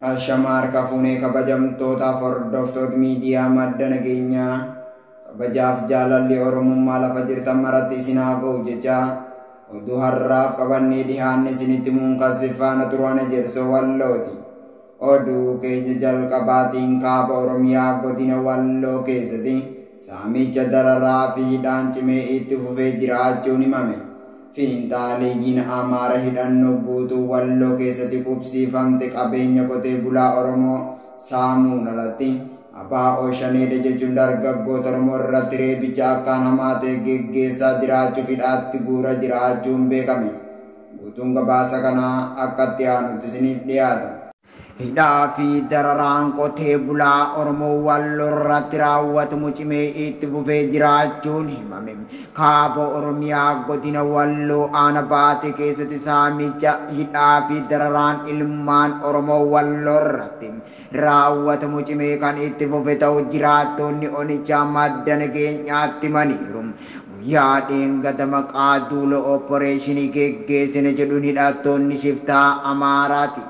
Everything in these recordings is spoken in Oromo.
Ashamar Kafune kabajamtoota hordoftoota miidiyaa madda nageenyaa kabajaaf jaalalli Oromummaa lafa jirtan maratti isin haa ga'u jecha oduu har'aaf qabannee dhihaanne isinitti muunkasifaana turana jersoo wallooti. Oduu keenya jalqabaatiin kaaba Oromiyaa godina Walloo keessatti saamicha dararaa fi hidhaan cimee itti fufee jiraachuun himame. Fiinxaaleeyyiin Amaara hidhannoo guutuu Walloo keessatti qubsiifamte qabeenya qotee bulaa Oromoo saamuun alatti abaa'oo shaneedha jechuun dargaggoota Oromoo irratti reebicha akkaan hamaa ta'e geggeessaa jiraachuu hidhaatti guura jiraachuun beekame. Guutuun gabaasa kanaa akkatti aanutti isiniif dhiyaata. Hidhaa fi dararaan qotee bulaa Oromoo Walloo irratti raawwatamu cimee itti fufee jiraachuun himame. Kaaba Oromiyaa godina Walloo Aana Baatee keessatti saamicha hidhaa fi dararaan ilmaan Oromoo Walloo irratti raawwatamu cimee kan itti fufe ta'u jiraattonni onichaa madda nageenyaatti himaniiru. Guyyaa dheengadda maqaa duula ooppareeshinii geggeessine jedhuun hidhattoonni shiftaa Amaaraatiif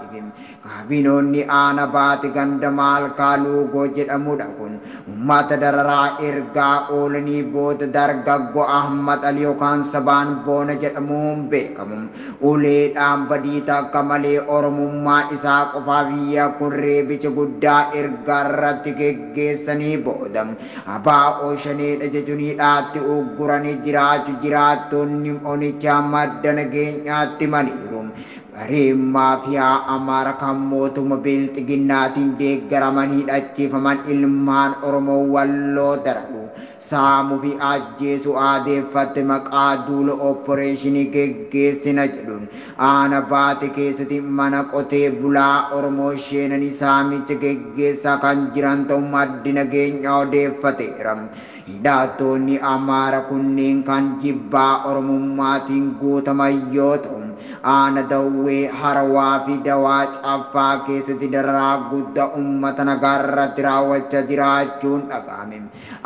kaabinoonni Aana Baatee ganda Maalkaa Luugoo jedhamudha kun uummata dararaa ergaa oolanii booda dargaggoo Ahmad Ali yookaan Sabaan Boona jedhamuun beekamu uleedhaan badii takka malee Oromummaa isaa qofaaf yakkuun reebicha guddaa ergaa irratti geggeessanii booda abaa'oo shaneedha jechuun hidhaatti ugguranii jiraachuu jiraattonni onichaa madda nageenyaatti himaniiru. Bareen maafiyaa Amaara kan mootummaa Bilxiginnaatiin deeggaraman hidhachiifaman ilmaan Oromoo Walloo dararu saamuu fi ajjeesuu aadeeffatte maqaa duula ooppareeshinii geggeessina jedhuun Aana Baatee keessatti mana qotee bulaa Oromoo sheenanii saamicha geggeessaa kan jiran ta'uu maddi nageenyaa odeeffateera. Hidhattoonni Amaara kunneen kan jibbaa Oromummaatiin guutaman yoo ta'u Aana Dawwee Harawaa fi Dawaa Caffaa keessatti dararaa guddaa uummata nagaa irratti raawwachaa jiraachuun dhaga'ame.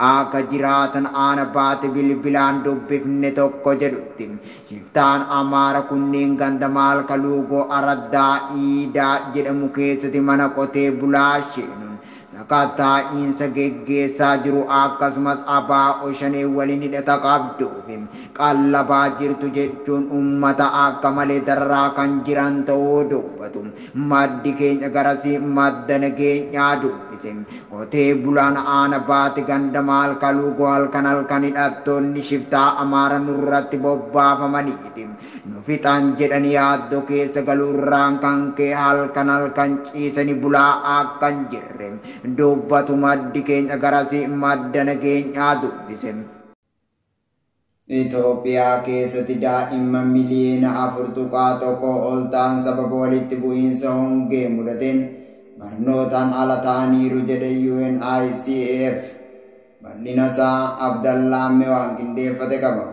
Akka jiraatan Aana Baatee bilbilaan dubbifne tokko jedhutti shiftaan Amaara kunneen ganda Maalkaa Luugoo Araddaa Iidaa jedhamu keessatti mana qotee bulaa sheenuun sakataa'iinsa geggeessaa jiru akkasumas abaa'oo shanee waliin hidhata qabduuf qallabaa jirtu jechuun uummata akka malee dararaa kan jiran ta'uu dubbatu. Maddi keenya garasii madda nageenyaa dubbise. Qotee bulaan Aana Baatee ganda Maalkaa Luugoo halkan hidhattoonni shiftaa Amaara nurratti bobbaafamaniiti. Nu fixan jedhanii yaaddoo keessa galuurraan kan kee halkan ciisanii bulaa akka hin jirre dubbatu. Maddi keenya garasii madda nageenyaa dubbise. Itoophiyaa keessatti daa'imman miliyoona 4.1 ol ta'an sababa walitti bu'iinsa hongee mudateen barnootaan ala ta'aniiru jedhe UNICEF. Bal'ina isaa Abdallaa Mewaan qindeeffate qaba.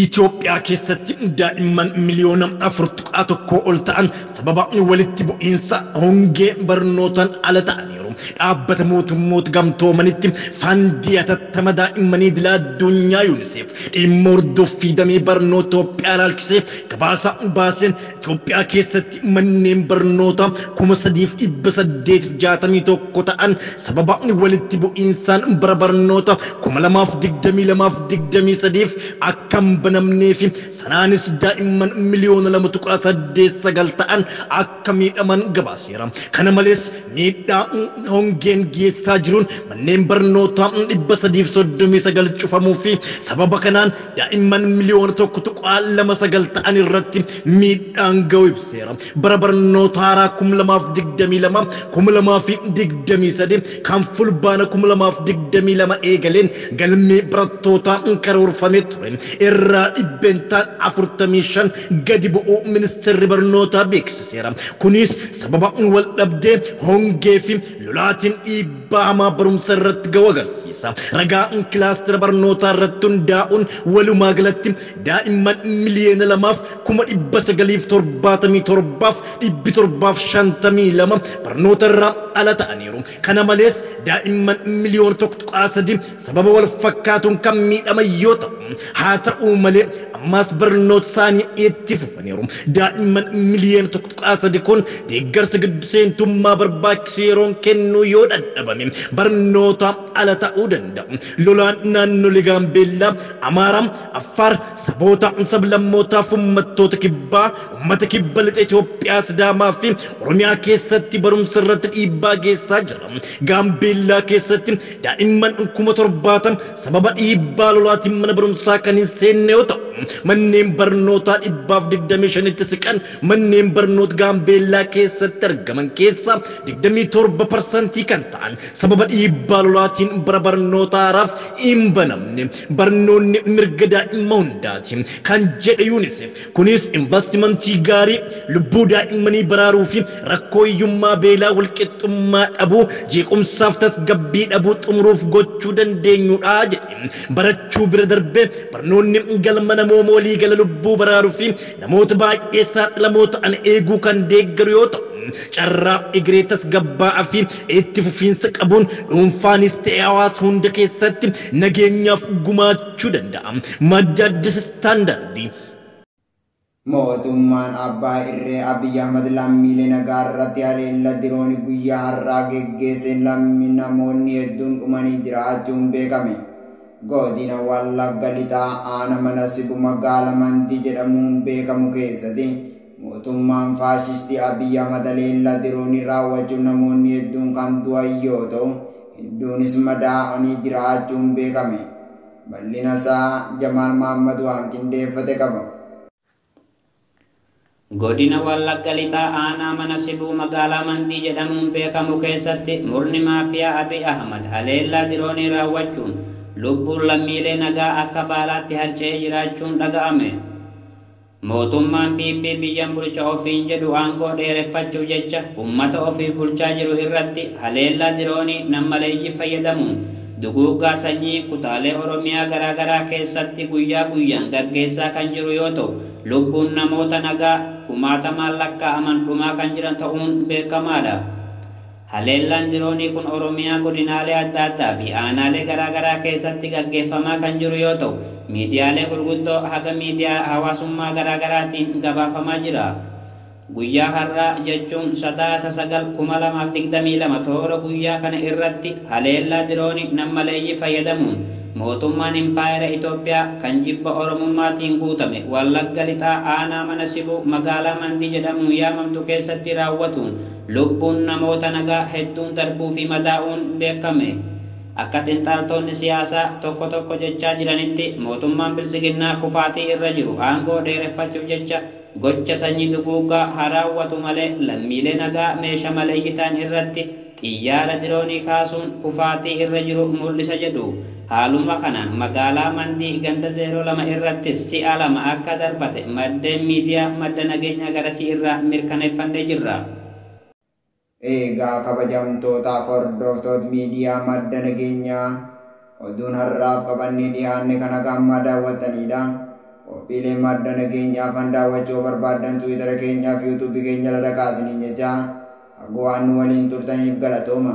Itoophiyaa keessatti daa'imman miliyoona 4.1 ol ta'an sababa walitti bu'iinsa hongee barnootaan ala ta'aniiru. Dhaabbata mootummoota gamtoomanitti fandii hatattama daa'immanii idil addunyaa UNICEF dhimma hordoffii damee barnoota Itoophiyaa ilaalchisee gabaasa baaseen Itoophiyaa keessatti manneen barnoota 3,861 ta'an sababa walitti bu'iinsaan bara barnoota 2022-2023 akka hin banamneef sanaanis daa'imman miliyoona 2.89 ta'an akka miidhaman gabaaseera. Kana malees miidhaa hongeen geessaa jiruun manneen barnootaa 339 cufamuu fi sababa kanaan daa'imman miliyoona 1.29 ta'an irratti miidhaan ga'u ibseera. Bara barnoota haaraa 2022-2023 kan fulbaana 2022 eegaleen galmee barattootaa karoorfamee ture irraa dhibbentaan 45 gadi bu'uu ministeerri barnootaa beeksiseera. Kunis sababa wal dhabdee hongee fi lolaatiin dhiibbaa hamaa barumsa irratti ga'u agarsiisa. Ragaan kilaastira barnootaa irratti hundaa'uun walumaa galatti daa'imman miliyoona 2,977,752 barnoota irraa ala ta'aniiru. Kana malees daa'imman miliyoona 1.3 sababa wal fakkaatuun kan miidhaman yoo ta'u haa ta'u malee ammas barnoota isaanii itti fufaniiru. Daa'imman miliyoona tokko tuqaa sadi kun deeggarsa giddu seentummaa barbaachisu yeroon kennuu yoo dadhabame barnoota ala ta'uu danda'u. Lolaan naannolee Gaambeellaa, Amaaraa, Affaar, saboota sablammootaaf uummattoota kibbaa, uummata kibba lixa Itoophiyaa, Sidaamaa fi Oromiyaa keessatti barumsa irratti dhiibbaa geessaa jira. Gaambeellaa keessatti daa'imman 70,000 sababa dhiibbaa lolaatiin mana barumsaa kan hin seenne yoo ta'u, manneen barnootaa 125tti siqan manneen barnoota Gaambeellaa keessatti argaman keessaa 27% kan ta'an sababa dhiibbaa lolaatiin bara barnootaaraaf hin banamne. Barnoonni mirga daa'imma hundaati kan jedhe UNICEF. Kunis investimentii gaarii lubbuu daa'immanii baraaruu fi rakkoo hiyyummaa, beelaa, walqixxummaa dhabuu, jeequmsaaf tasgabbii dhabuu xumuruuf gochuu dandeenyudha jedhe. Barachuu bira darbee barnoonni galma namooma walii gala lubbuu baraaruu fi namoota baay'ee saaxilamoo ta'an eeguu kan deeggaru yoo ta'u, carraa egeree tasgabbaa'aa fi itti fufiinsa qabuun dhuunfaanis ta'ee hawaasa hunda keessatti nageenyaaf gumaachuu danda'a. Madda Addis Istaandardii. Mootummaan abbaa irree Abiyyi Ahmad lammiilee nagaa irratti haleellaa diroonii guyyaa har'aa geggeesseen namoonni hedduun dhumanii jiraachuun beekame. Godina Wallagga Lixaa aanaa Manasibu magaalaa Mandii jedhamuun beekamu keessatti mootummaan faashistii Abiyyi Ahmad haleellaa diroonii raawwachuun namoonni hedduun kan du'an yoo ta'u, hedduunis madaa'anii jiraachuun beekame. Bal'ina isaa Jamaal Mahammad waan qindeeffate qaba. Godina Wallagga Lixaa aanaa Manasibuu magaalaa Mandii jedhamuun beekamu keessatti murni maafiyaa Abiyyi Ahmad haleellaa diroonii raawwachuun lubbuun lammiilee nagaa akka baalaatti harca'ee jiraachuun dhaga'ame. Mootummaan PP biyyan bulcha ofiin jedhu aangoo dheereffachuuf jecha uummata ofii bulchaa jiru irratti haleellaa diroonii nammaleeyyii fayyadamuun duguuggaa sanyii kutaalee Oromiyaa garaagaraa keessatti guyyaa guyyaan gaggeessaa kan jiru yoo ta'u, lubbuun namoota nagaa kumaatamaan lakkaa'aman dhumaa kan jiran ta'uun beekamaadha. Haleellaan diroonii kun Oromiyaa godinaalee adda addaa fi aanaalee garaagaraa keessatti gaggeeffamaa kan jiru yoo ta'u, miidiyaalee gurguddoo haga miidiyaa hawaasummaa garaagaraatiin gabaafamaa jira. Guyyaa har'aa jechuun 9/9/2022 toora guyyaa kana irratti haleellaa diroonii nammaleeyyii fayyadamuun mootummaan impaayera Itoophiyaa kan jibba Oromummaatiin guutame Wallagga Lixaa aanaa Manasibuu magaalaa Mandii jedhamuun yaamamtu keessatti raawwatuun lubbuun namoota nagaa hedduun darbuu fi madaa'uun beekame. Akka xiinxaltoonni siyaasaa tokko tokko jechaa jiranitti mootummaan bilisiginnaa kufaatii irra jiru aangoo dheereffachuuf jecha gocha sanyii duguuggaa haa raawwatu malee lammiilee nagaa meeshaa maleeyyii ta'an irratti xiyyaara diroonii kaasuun kufaatii irra jiru mul'isa jedhu. Haaluma kanaan magaalaa Mandii ganda 02 irratti si'a 2 akka darbate maddeen miidiyaa madda nageenya garasii irraa mirkaneeffannee jirra. Eegaa kabajamtootaaf hordoftoota miidiyaa madda nageenyaa oduun har'aaf qabannee dhiyaanne kana gammaa daawwatanidha. Qophiilee madda nageenyaa kan daawwachuu barbaadan Tiwiitara keenyaa fi yuutuubii keenya ladakaasanii jecha waan nu waliin turtaniif galatooma.